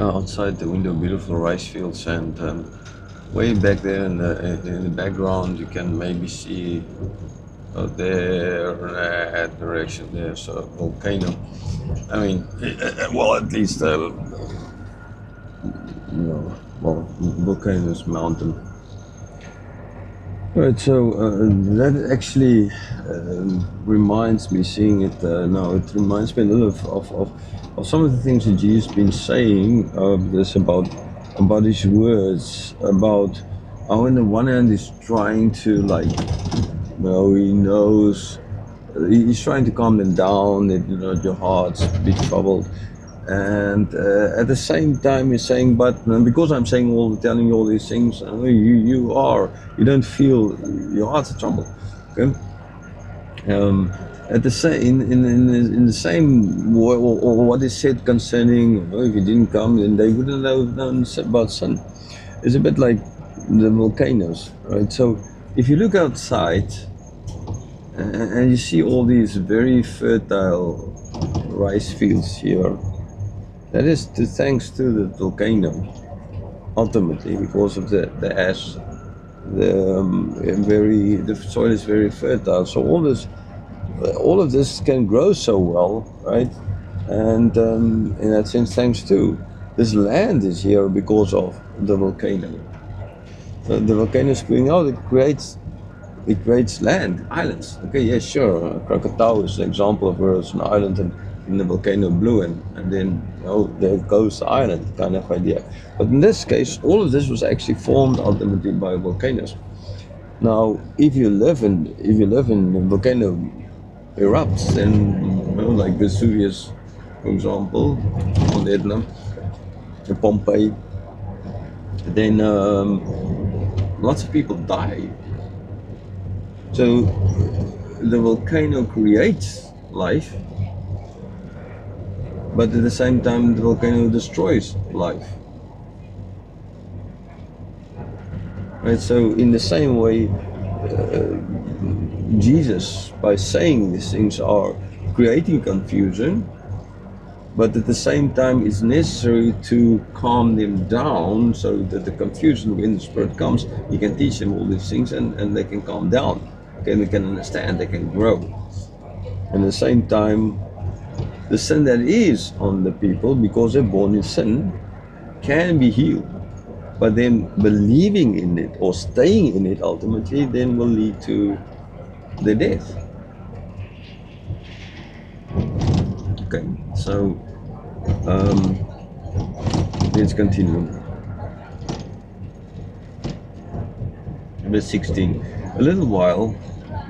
outside the window, beautiful rice fields, and way back there in the background, you can maybe see there in that direction. There's a volcano. I mean, well, at least no, well, volcanoes, mountain. Right, so that actually reminds me, seeing it now, it reminds me a little of some of the things that Jesus has been saying this about his words, about how on the one hand he's trying to like, he knows, he's trying to calm them down, that your hearts be troubled. And at the same time, he's saying, but because I'm saying telling you all these things, you don't feel your heart's troubled. Okay. At the same in the same or what is said concerning, if you didn't come, then they wouldn't have known about sin. It's a bit like the volcanoes, right? So if you look outside and you see all these very fertile rice fields here, that is thanks to the volcano, ultimately, because of the ash. The soil is very fertile, so all of this can grow so well, right? And in that sense, thanks to this land is here because of the volcano. The volcano is going out. It creates land, islands. Okay, yeah, sure. Krakatau is an example of where it's an island and the volcano blew and then there goes the island kind of idea. But in this case, all of this was actually formed ultimately by volcanoes. Now, if you live in a volcano erupts, then like Vesuvius, for example, on Etna, Pompeii, then lots of people die. So the volcano creates life, but at the same time the volcano destroys life. Right, so in the same way, Jesus, by saying these things, are creating confusion, but at the same time it's necessary to calm them down so that the confusion, when the Spirit comes, He can teach them all these things and they can calm down. Okay, they can understand, they can grow. And at the same time, the sin that is on the people, because they're born in sin, can be healed. But then believing in it or staying in it ultimately then will lead to the death. Okay, so let's continue. Verse 16. A little while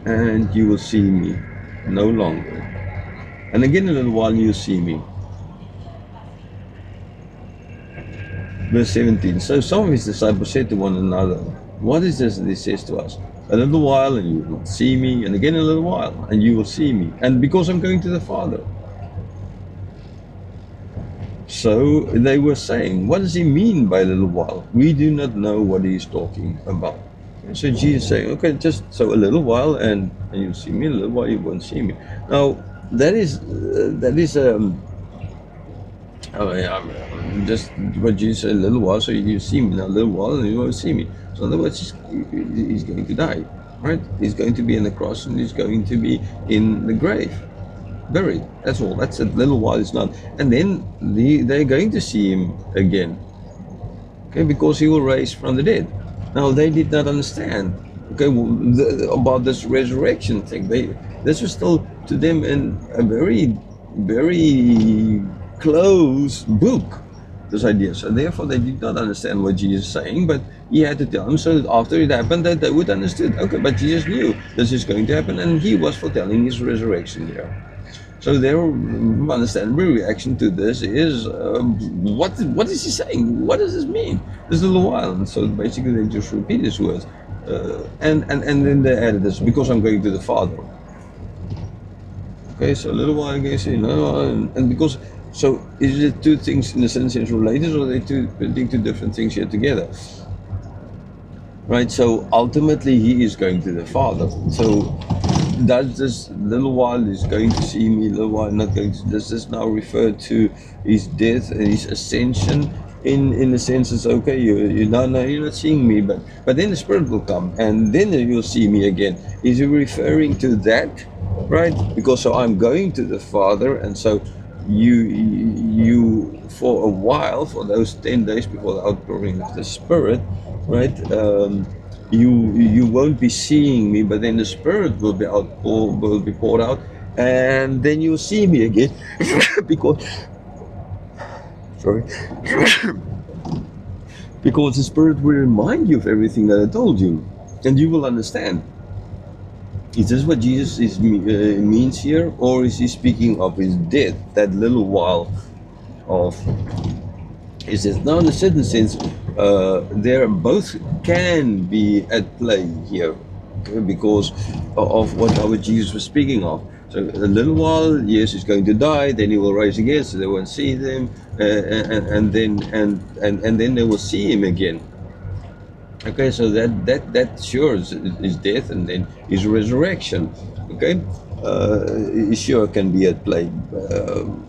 and you will see me no longer. And again a little while you see me. Verse 17. So some of his disciples said to one another, what is this that he says to us? A little while and you will not see me, and again a little while and you will see me, and because I'm going to the Father. So they were saying, what does he mean by a little while? We do not know what he is talking about. And so Jesus is saying, okay, just so a little while and you'll see me, a little while you won't see me. Now that is just what Jesus said, a little while, so you see me, now a little while and you won't see me. So in other words, he's going to die, right? He's going to be in the cross and he's going to be in the grave, buried. That's all. That's a little while. It's not. And then they're going to see him again, okay, because he will rise from the dead. Now they did not understand, okay, about this resurrection thing. This was still to them in a very, very close book, this idea. So therefore they did not understand what Jesus is saying, but he had to tell them so that after it happened that they would understand. Okay, but Jesus knew this is going to happen and he was foretelling his resurrection here. So their understandable reaction to this is, what is he saying? What does this mean? This little while. And so basically they just repeat his words. And then they added this, because I'm going to the Father. Okay, so a little while ago, say no, and because, so is it two things in a sense related, or are they two different things here together? Right, so ultimately he is going to the Father. So does this little while is going to see me, little while not going to? Does this now refer to his death and his ascension? In the sense, it's okay. No, you're not seeing me, but then the Spirit will come, and then you'll see me again. Is he referring to that, right? Because so I'm going to the Father, and so you for a while, for those 10 days before the outpouring of the Spirit, right? You won't be seeing me, but then the Spirit will be poured out, and then you'll see me again, because sorry, because the Spirit will remind you of everything that I told you, and you will understand. Is this what Jesus means here, or is he speaking of his death, that little while of? Is this now, in a certain sense, there both can be at play here, okay, because of what our Jesus was speaking of. So a little while, yes, he's going to die, then he will rise again, so they won't see them, and then they will see him again. Okay, so that sure is death, and then is resurrection. Okay, sure can be at play,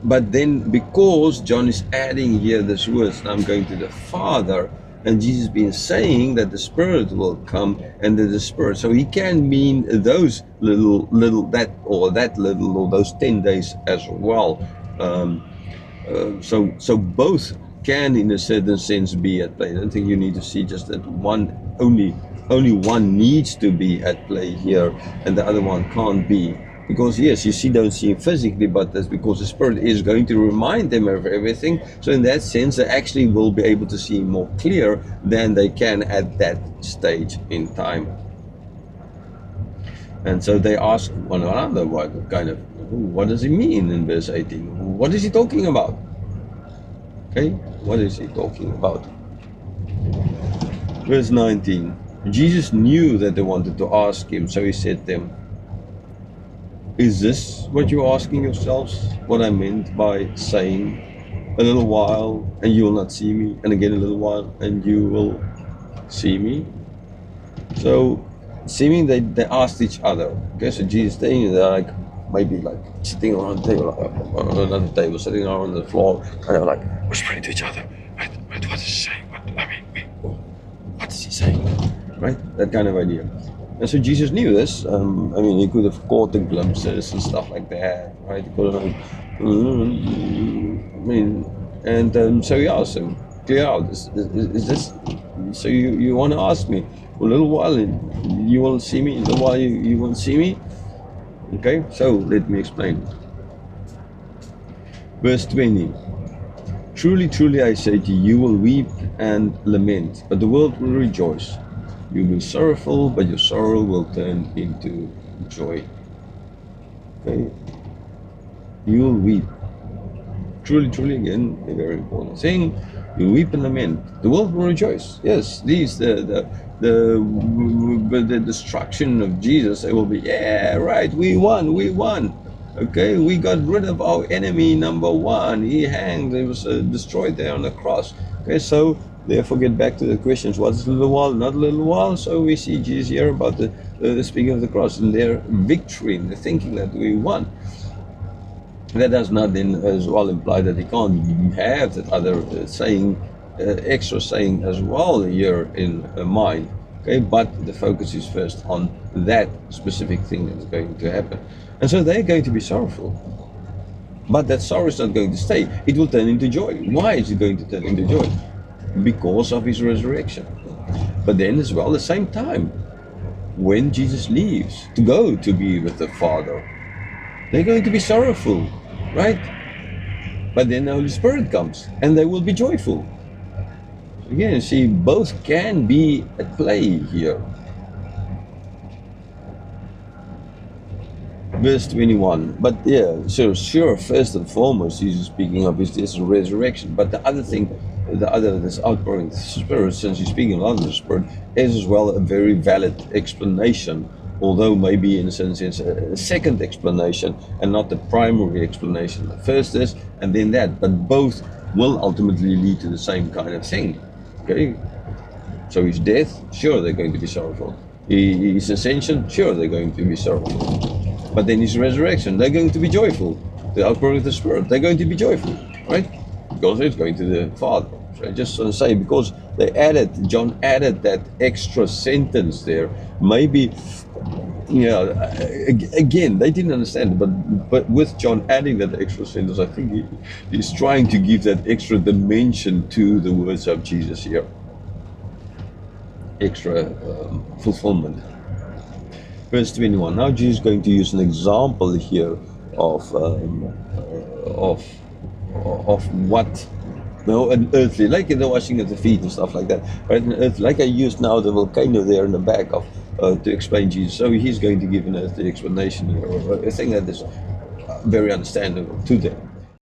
but then because John is adding here this words, I'm going to the Father, and Jesus been saying that the Spirit will come, and that the Spirit, so he can mean those little that little or those 10 days as well. So both can, in a certain sense, be at play. I don't think you need to see just that one only one needs to be at play here, and the other one can't be. Because yes, you don't see him physically, but that's because the Spirit is going to remind them of everything. So in that sense, they actually will be able to see him more clear than they can at that stage in time. And so they ask one another, what does he mean in verse 18? What is he talking about? Okay, what is he talking about? Verse 19. Jesus knew that they wanted to ask him, so he said to them, is this what you're asking yourselves? What I meant by saying, a little while and you will not see me, and again a little while and you will see me? So seeming they asked each other. Okay, so Jesus staying there, like maybe like sitting around the table, on another table, sitting around on the floor, kind of like whispering to each other. Right, what is he saying? What is he saying? Right, that kind of idea. And so Jesus knew this. I mean, he could have caught the glimpses and stuff like that, right? He could have, so he asked him, clear out. Is this? So you want to ask me? A little while and you will see me. A little while you won't see me. Okay. So let me explain. Verse 20. Truly, truly, I say to you, you will weep and lament, but the world will rejoice. You will be sorrowful, but your sorrow will turn into joy. Okay? You will weep. Truly, truly, again, a very important thing. You weep and lament. The world will rejoice. Yes, the destruction of Jesus, they will be, yeah, right, we won. Okay, we got rid of our enemy number one. He hanged, he was destroyed there on the cross. Okay, so therefore get back to the questions. What is a little while, not a little while? So we see Jesus here about the speaking of the cross and their victory, and the thinking that we won. That does not then as well imply that he can't have that other saying, extra saying as well here in mind. Okay, but the focus is first on that specific thing that is going to happen. And so they're going to be sorrowful. But that sorrow is not going to stay. It will turn into joy. Why is it going to turn into joy? Because of his resurrection. But then as well, at the same time, when Jesus leaves to go to be with the Father, they're going to be sorrowful, right? But then the Holy Spirit comes and they will be joyful. Again, you see, both can be at play here. Verse 21. But yeah, so sure, first and foremost, Jesus speaking of is this resurrection. But the other thing, this outpouring of the Spirit, since he's speaking of the Spirit, is as well a very valid explanation. Although maybe in a certain sense a second explanation and not the primary explanation. The first is, and then that. But both will ultimately lead to the same kind of thing. Okay? So his death, sure, they're going to be sorrowful. His ascension, sure, they're going to be sorrowful. But then his resurrection, they're going to be joyful. The outpouring of the Spirit, they're going to be joyful, right? Because it's going to the Father. So I just want to say, because John added that extra sentence there, maybe, again, they didn't understand it, but with John adding that extra sentence, I think he's trying to give that extra dimension to the words of Jesus here. Extra fulfillment. Verse 21. Now Jesus is going to use an example here of what, an earthly, like in the washing of the feet and stuff like that, right? An earthly, like I used now the volcano there in the back of to explain Jesus. So he's going to give an earthly explanation here, or a thing that is very understandable to them.